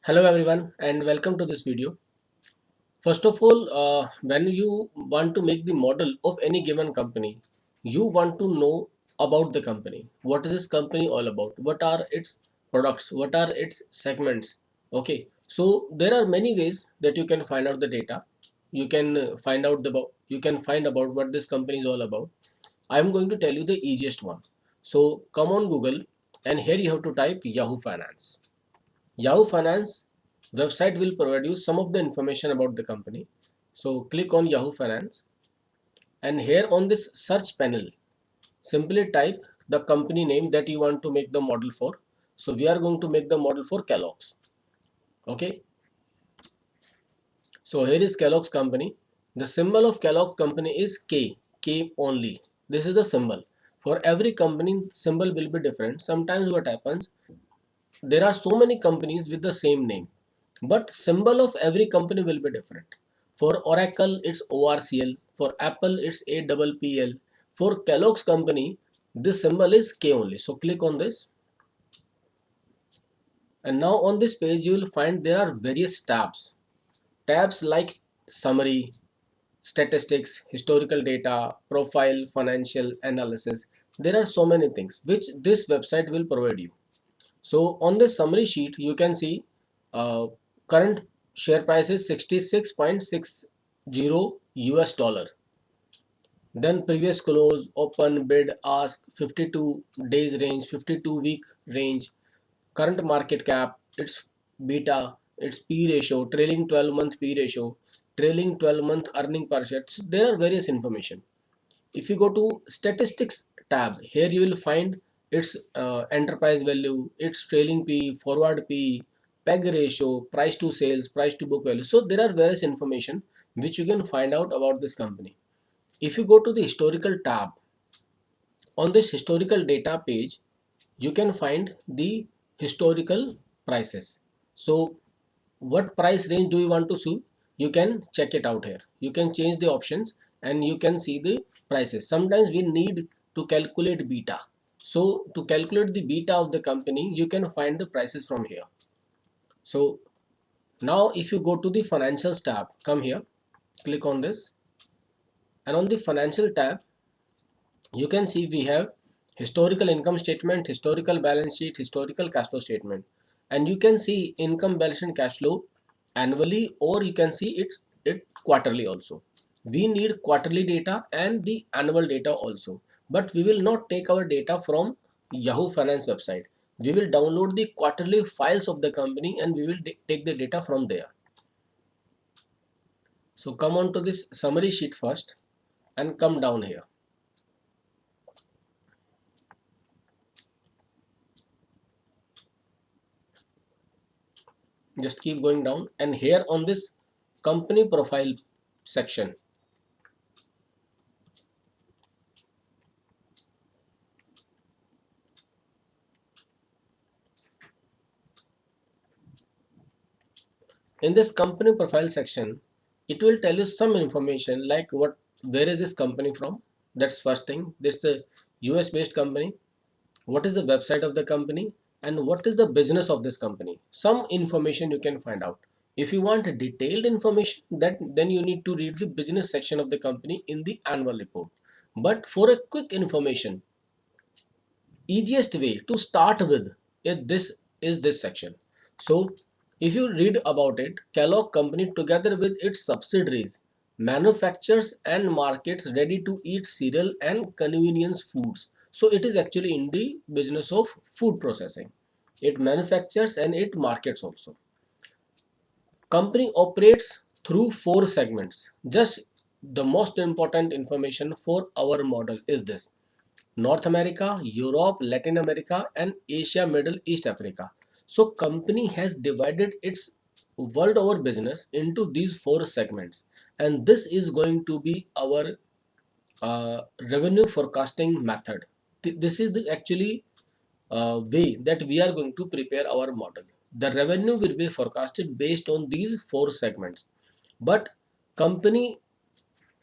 Hello everyone and welcome to this video. First of all, when you want to make the model of any given company, you want to know about the company. What is this company all about? What are its products? What are its segments? Okay, so there are many ways that you can find out the data. You can you can find about what this company is all about. I am going to tell you the easiest one. So come on Google and here you have to type Yahoo Finance. Yahoo Finance website will provide you some of the information about the company. So click on Yahoo Finance and here on this search panel, simply type the company name that you want to make the model for. So we are going to make the model for Kellogg's. Okay. So here is Kellogg's company. The symbol of Kellogg's company is K, K only. This is the symbol. For every company, symbol will be different. Sometimes what happens, there are so many companies with the same name, but symbol of every company will be different. For Oracle it's ORCL, for Apple it's APPL, for Kellogg's company this symbol is K only. So click on this and now on this page you will find there are various tabs like summary, statistics, historical data, profile, financial analysis. There are so many things which this website will provide you. So on this summary sheet, you can see current share price is 66.60 US dollar. Then previous close, open, bid, ask, 52 days range, 52-week range, current market cap, its beta, its P ratio, trailing 12-month P ratio, trailing 12-month earning per share. So there are various information. If you go to statistics tab, here you will find its enterprise value, its trailing P, forward P, PEG ratio, price to sales, price to book value. So there are various information which you can find out about this company. If you go to the historical tab, on this historical data page, you can find the historical prices. So what price range do you want to see? You can check it out here. You can change the options and you can see the prices. Sometimes we need to calculate beta. So to calculate the beta of the company, you can find the prices from here. So now if you go to the financials tab, come here, click on this, and on the financial tab you can see we have historical income statement, historical balance sheet, historical cash flow statement, and you can see income, balance and cash flow annually, or you can see it quarterly also. We need quarterly data and the annual data also, but we will not take our data from Yahoo Finance website. We will download the quarterly files of the company and we will take the data from there. So come on to this summary sheet first and come down here. Just keep going down and here on this company profile section, in this company profile section, it will tell you some information like where is this company from. That's first thing. This is a US based company. What is the website of the company and what is the business of this company. Some information you can find out. If you want detailed information, then you need to read the business section of the company in the annual report. But for a quick information, easiest way to start with is this section. So if you read about it, Kellogg company together with its subsidiaries manufactures and markets ready to eat cereal and convenience foods. So it is actually in the business of food processing. It manufactures and it markets also. Company operates through 4 segments. Just the most important information for our model is this: North America, Europe, Latin America, and Asia, Middle East, Africa. So company has divided its world over business into these 4 segments, and this is going to be our revenue forecasting method. This is the actually way that we are going to prepare our model. The revenue will be forecasted based on these 4 segments, but company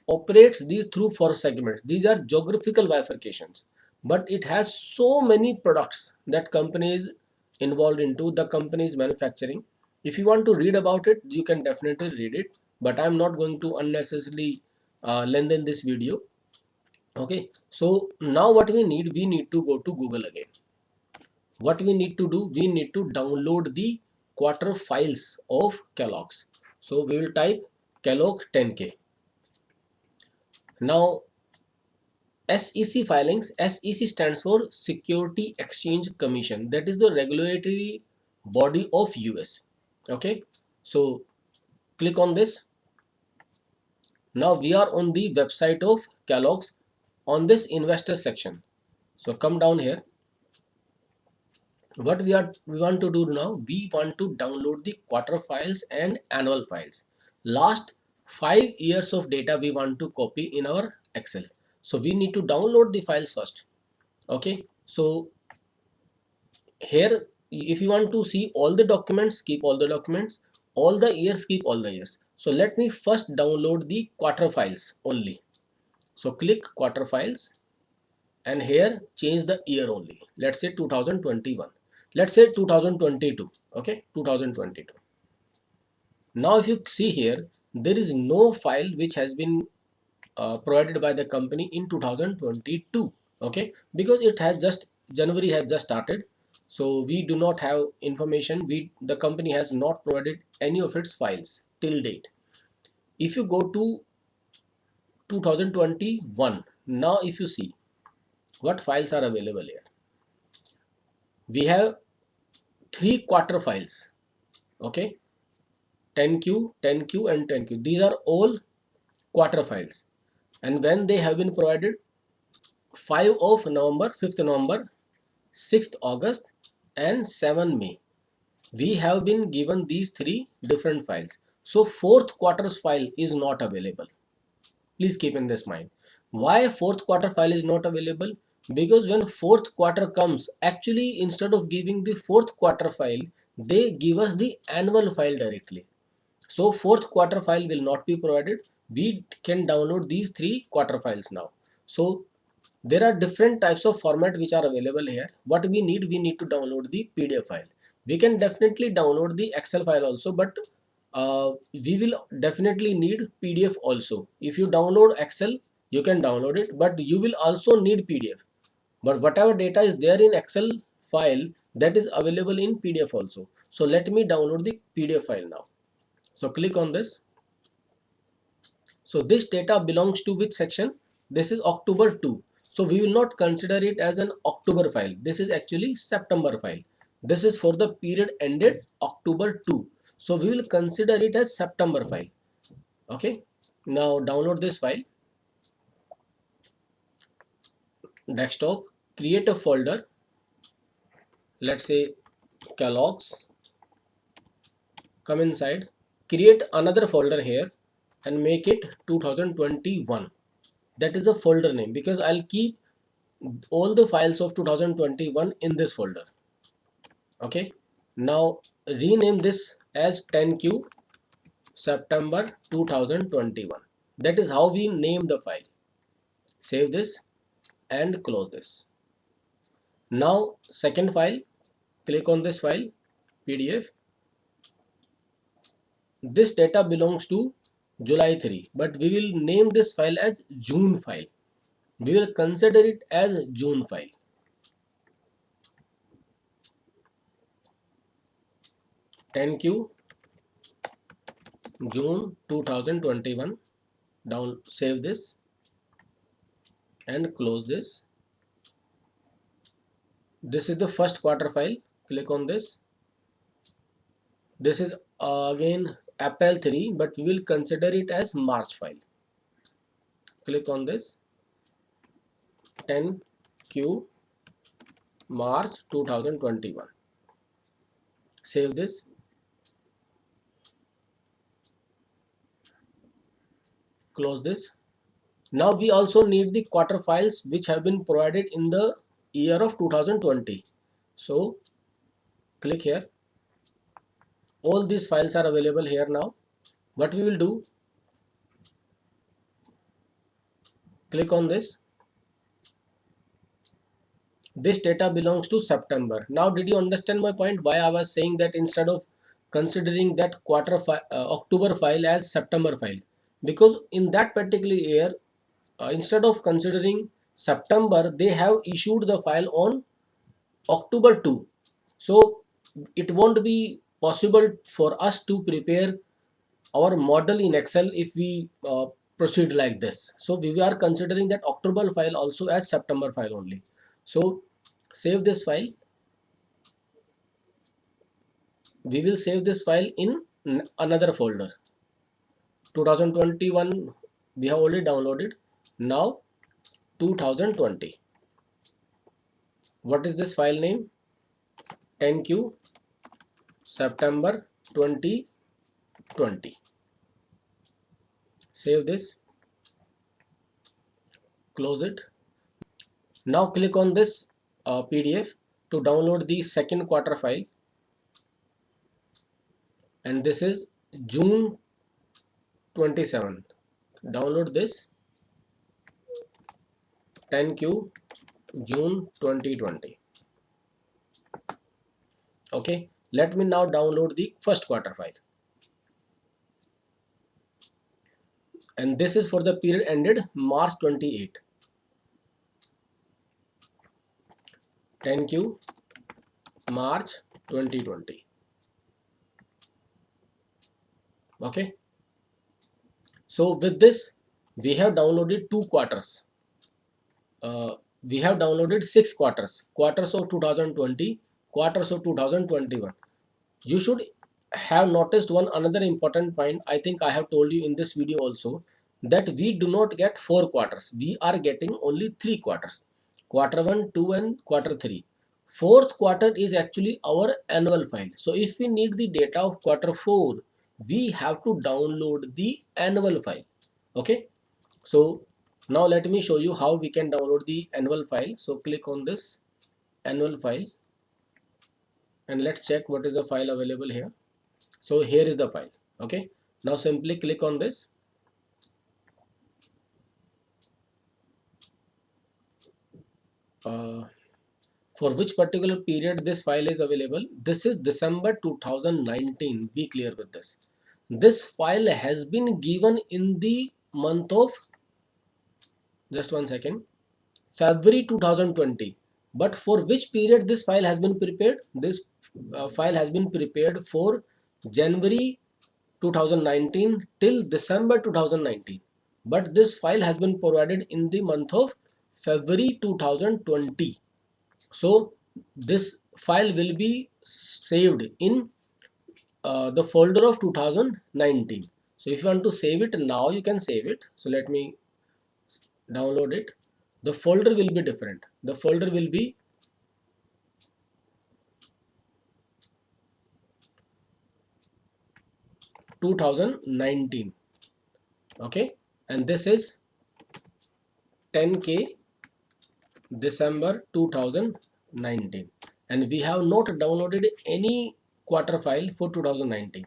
operates these through 4 segments. These are geographical bifurcations, but it has so many products that company is involved into. The company is manufacturing, If you want to read about it, you can definitely read it, but I'm not going to unnecessarily lengthen this video. Okay, so now what we need to go to Google again. What we need to do, we need to download the quarter files of Kellogg's. So we will type Kellogg 10K. Now SEC filings, SEC stands for Security Exchange Commission. That is the regulatory body of US. Okay, so click on this. Now we are on the website of Kellogg's on this investor section. So come down here. What we want to do now, we want to download the quarter files and annual files. Last 5 years of data we want to copy in our Excel. So we need to download the files first. Okay, so here if you want to see all the documents, keep all the documents, all the years, keep all the years. So let me first download the quarter files only. So click quarter files and here change the year only. Let's say 2021. Let's say 2022. Okay, 2022. Now if you see here, there is no file which has been provided by the company in 2022. Okay, because it has just January has just started, so we do not have information. The company has not provided any of its files till date. If you go to 2021, now if you see what files are available here, we have 3 quarter files. Okay, 10Q, 10Q and 10Q. These are all quarter files, and when they have been provided, 5 of November, 5th November, 6th August and 7 May. We have been given these 3 different files. So 4th quarter's file is not available. Please keep in this mind. Why 4th quarter file is not available? Because when 4th quarter comes, actually instead of giving the 4th quarter file, they give us the annual file directly. So 4th quarter file will not be provided. We can download these 3 quarter files now. So there are different types of format which are available here. What we need to download the PDF file. We can definitely download the Excel file also, but we will definitely need PDF also. If you download Excel, you can download it, but you will also need PDF. But whatever data is there in Excel file, that is available in PDF also. So let me download the PDF file now. So click on this. So this data belongs to which section? This is October 2. So we will not consider it as an October file. This is actually September file. This is for the period ended October 2. So we will consider it as September file. Okay. Now download this file. Desktop. Create a folder. Let's say Kellogg's. Come inside. Create another folder here and make it 2021. That is the folder name, because I'll keep all the files of 2021 in this folder. Okay, now rename this as 10Q September 2021. That is how we name the file. Save this and close this. Now second file, click on this file, PDF. This data belongs to July 3, but we will name this file as June file. We will consider it as June file. Thank you. June 2021. Down, save this and close this. This is the first quarter file. Click on this. This is again April 3, but we will consider it as March file. Click on this. 10Q March 2021. Save this. Close this. Now we also need the quarter files which have been provided in the year of 2020. So click here. All these files are available here now. What we will do, click on this. This data belongs to September. Now did you understand my point, why I was saying that instead of considering that October file as September file, because in that particular year, instead of considering September, they have issued the file on October 2. So it won't be possible for us to prepare our model in Excel if we proceed like this. So we are considering that October file also as September file only. So save this file. We will save this file in another folder. 2021 we have already downloaded. Now 2020. What is this file name? 10Q September 2020. Save this, close it. Now click on this PDF to download the second quarter file, and this is June 27. Download this, 10Q June 2020. Okay, let me now download the first quarter file, and this is for the period ended March 28. 10Q March 2020. Okay, so with this we have downloaded two quarters. We have downloaded 6 quarters of 2020, quarters of 2021. You should have noticed one another important point. I think I have told you in this video also, that we do not get 4 quarters, we are getting only 3 quarters: quarter 1, 2 and quarter 3. Fourth quarter is actually our annual file. So if we need the data of quarter 4, we have to download the annual file. Okay, so now let me show you how we can download the annual file. So click on this annual file, and let's check what is the file available here. So here is the file. Okay, now simply click on this. For which particular period this file is available? This is December 2019. Be clear with this. This file has been given in the month of, just one second, February 2020. But for which period this file has been prepared? This file has been prepared for January 2019 till December 2019. But this file has been provided in the month of February 2020. So this file will be saved in the folder of 2019. So if you want to save it now, you can save it. So let me download it. The folder will be different. The folder will be (2019). Okay, and this is 10K December 2019, and we have not downloaded any quarter file for 2019.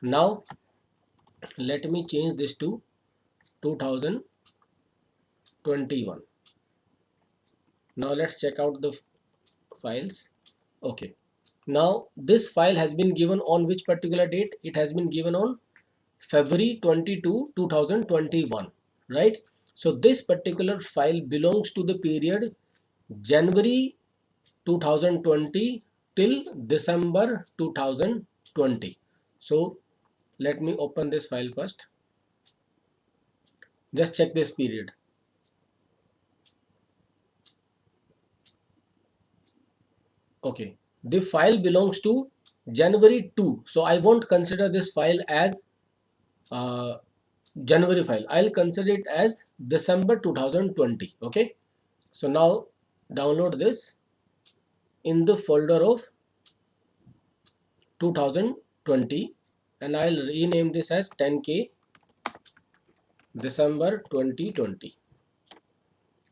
Now let me change this to 2021. Now let's check out the files. Okay, now this file has been given on which particular date? It has been given on February 22, 2021, right? So this particular file belongs to the period January 2020 till December 2020. So let me open this file first. Just check this period. Okay, the file belongs to January 2. So I won't consider this file as January file. I'll consider it as December 2020. Okay, so now download this in the folder of 2020, and I'll rename this as 10K December 2020.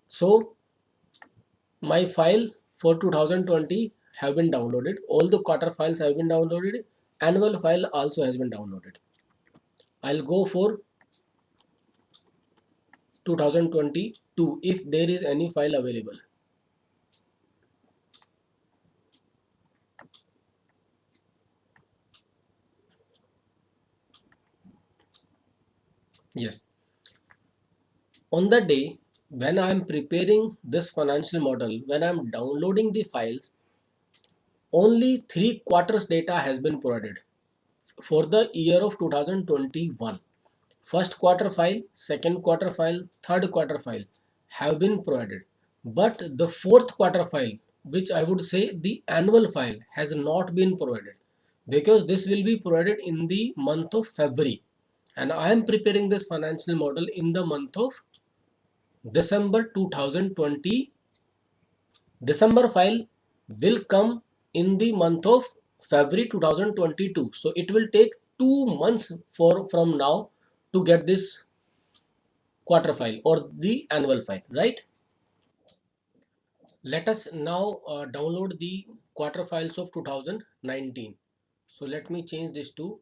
So my file for 2020 have been downloaded. All the quarter files have been downloaded. Annual file also has been downloaded. I'll go for 2022 if there is any file available. Yes. On the day when I am preparing this financial model, when I am downloading the files, only 3 quarters data has been provided for the year of 2021. First quarter file, second quarter file, third quarter file have been provided, but the fourth quarter file, which I would say the annual file, has not been provided, because this will be provided in the month of February, and I am preparing this financial model in the month of December 2020. December file will come in the month of February 2022. So it will take 2 months for from now to get this quarter file or the annual file, right? Let us now download the quarter files of 2019. So let me change this to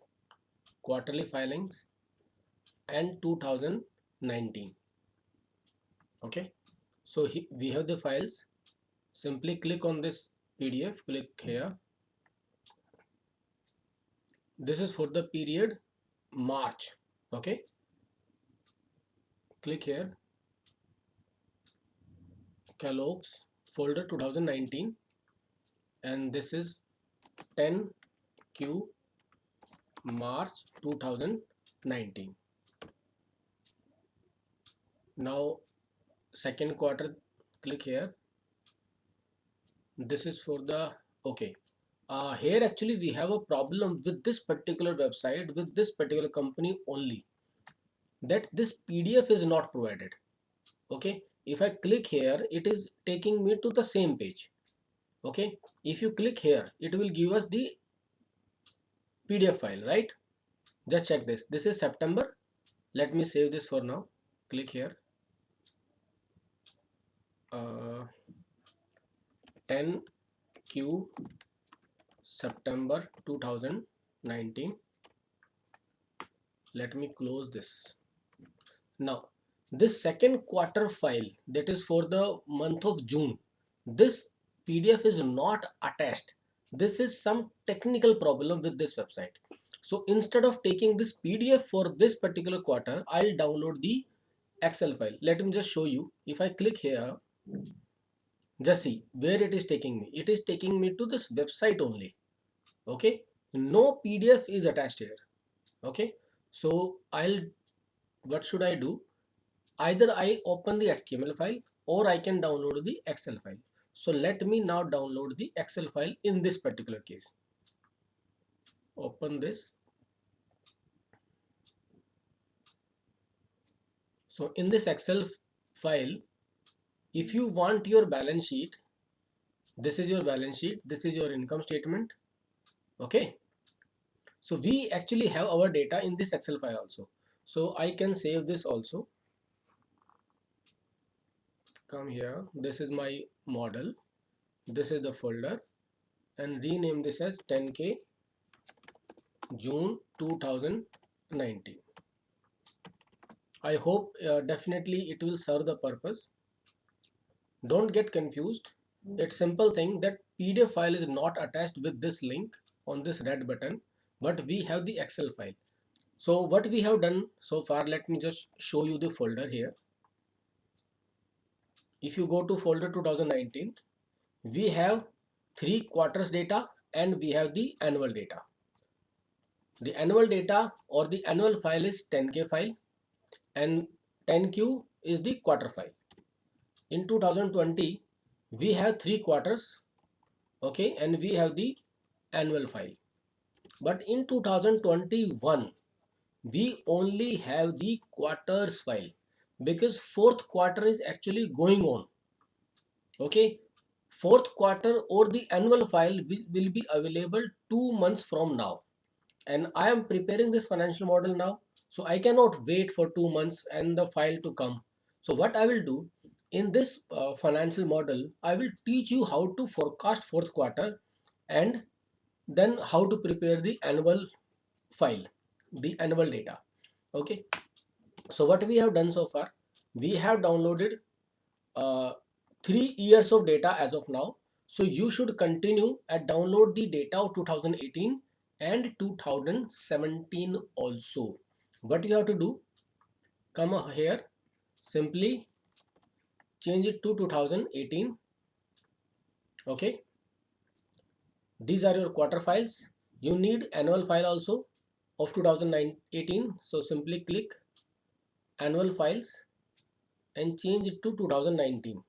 quarterly filings and 2019. Okay. So we have the files. Simply click on this PDF, click here. This is for the period March. Okay. Click here, Kellogg's folder 2019, and this is 10Q March 2019. Now second quarter, click here. This is for the okay. Here actually we have a problem with this particular website, with this particular company only, that this PDF is not provided. Okay, if I click here, it is taking me to the same page. Okay, if you click here, it will give us the PDF file, right? Just check this. This is September. Let me save this for now. Click here. 10Q September 2019. Let me close this. Now, this second quarter file, that is for the month of June, this PDF is not attached. This is some technical problem with this website. So instead of taking this PDF for this particular quarter, I'll download the Excel file. Let me just show you. If I click here, just see where it is taking me. It is taking me to this website only. Okay, no PDF is attached here. Okay, so what should I do? Either I open the HTML file or I can download the Excel file. So let me now download the Excel file in this particular case. Open this. So in this Excel file, if you want your balance sheet, this is your balance sheet, this is your income statement. Okay, so we actually have our data in this Excel file also. So I can save this also. Come here, this is my model, this is the folder, and rename this as 10K June 2019. I hope definitely it will serve the purpose. Don't get confused. It's simple thing that PDF file is not attached with this link on this red button, but we have the Excel file. So what we have done so far, let me just show you the folder here. If you go to folder 2019, we have 3 quarters data and we have the annual data. The annual data or the annual file is 10K file and 10Q is the quarter file. In 2020, we have 3 quarters, okay, and we have the annual file. But in 2021, we only have the quarters file because fourth quarter is actually going on. Okay, fourth quarter or the annual file will be available 2 months from now, and I am preparing this financial model now, so I cannot wait for 2 months and the file to come. So what I will do in this financial model, I will teach you how to forecast fourth quarter and then how to prepare the annual file, the annual data. Okay, so what we have done so far, we have downloaded 3 years of data as of now. So you should continue and download the data of 2018 and 2017 also. What you have to do, come here, simply change it to 2018. Okay, these are your quarter files. You need annual file also of 2018, so simply click annual files and change it to 2019.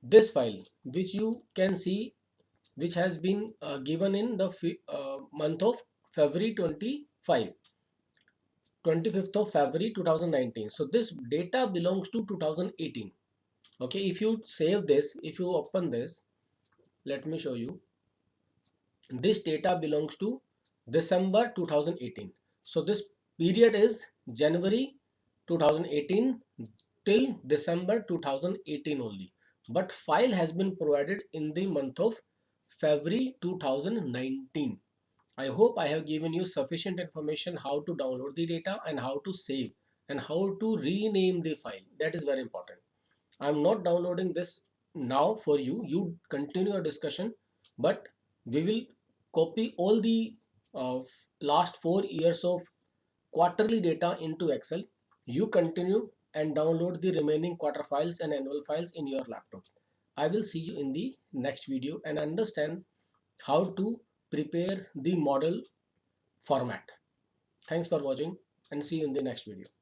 This file which you can see, which has been given in the month of February 25th of February 2019. So this data belongs to 2018. Okay, if you save this, if you open this, let me show you. This data belongs to December 2018. So this period is January 2018 till December 2018 only. But file has been provided in the month of February 2019. I hope I have given you sufficient information how to download the data and how to save and how to rename the file. That is very important. I'm not downloading this now for you. You continue your discussion, but we will copy all the uh, last 4 years of quarterly data into Excel. You continue and download the remaining quarter files and annual files in your laptop. I will see you in the next video and understand how to prepare the model format. Thanks for watching and see you in the next video.